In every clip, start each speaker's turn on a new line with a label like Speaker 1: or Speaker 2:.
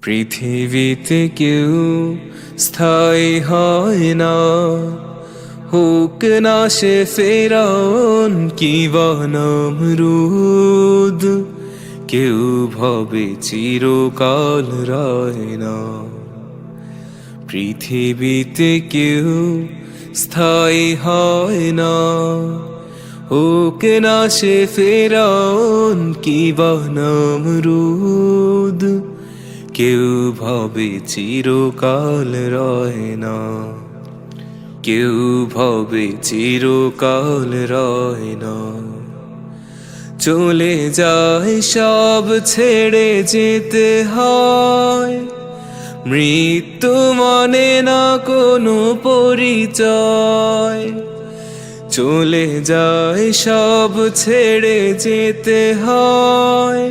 Speaker 1: পৃথিবীতে কেউ স্থায়ী হয় না, হোক না সে ফেরাউন কিবা নমরুদ। কেউ ভবে চিরকাল রয় না। পৃথিবীতে কেউ স্থায়ী হয় না, হোক না সে ফেরাউন কিবা নমরুদ। কেউ ভবে চিরকাল রয় না, কেউ ভবে চিরকাল রয় না। চলে যায় সব ছেড়ে যেতে হয়, মৃত্যু মানে না কোনো পরিচয়। চলে যায় সব ছেড়ে যেতে হয়,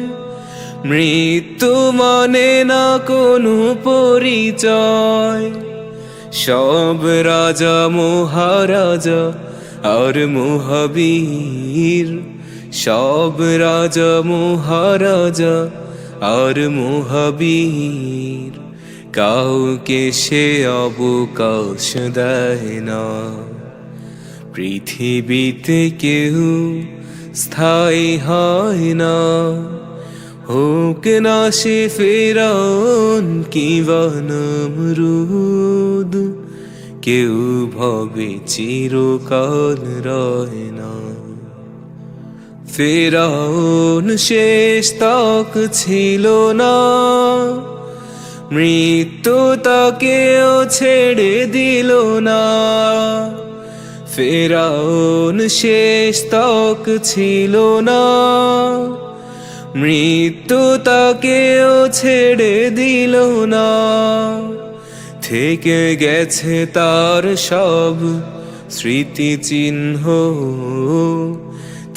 Speaker 1: মৃত্যু মানে না কোনো পরিচয়। সব রাজা মহারাজা আর মহাবীর, সব রাজা মহারাজা আর মহাবীর, কাউকে সে অবকাশ দেয় না। পৃথিবীতে কেউ স্থায়ী হয় না, হোক না সে ফেরাউন কিবা নমরুদ। কেউ ভবে চিরকাল রয় না। ফেরাউন শেষ তক ছিল না, মৃত্যু তাকেও ছেড়ে দিল না। ফেরাউন শেষ তক ছিল না, মৃত্যু তাকেও ছেড়ে দিল না। থেকে গেছে তার সব স্মৃতিচিহ্ন,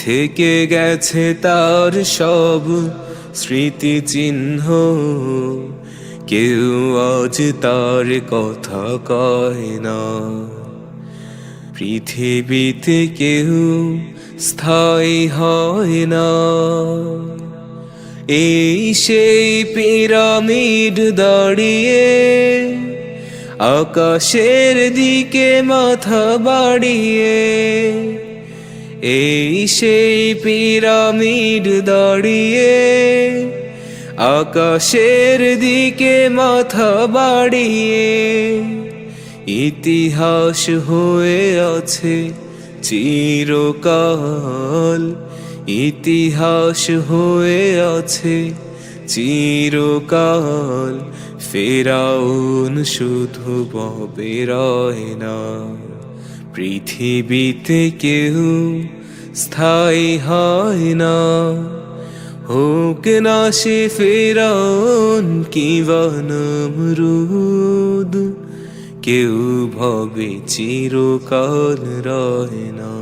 Speaker 1: থেকে গেছে তার সব স্মৃতিচিহ্ন। কেউ আজ তার কথা কয় না। পৃথিবীতে কেউ স্থায়ী হয় না। এই সেই পিরামিড দাঁড়িয়ে আকাশের দিকে মাথা বাড়িয়ে, এই সেই পিরামিড দাঁড়িয়ে আকাশের দিকে মাথা বাড়িয়ে। ইতিহাস হয়ে আছে চিরকাল, ইতিহাস হয়ে আছে চিরকাল। ফেরাউন শুধু ভবে রয় না। পৃথিবীতে কেউ স্থায়ী হয় না, হোক না সে ফেরাউন কিবা নমরুদ। কেউ ভবে চিরকাল রয় না।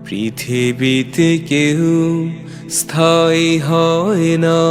Speaker 1: পৃথিবীতে কেউ স্থায়ী হয় না।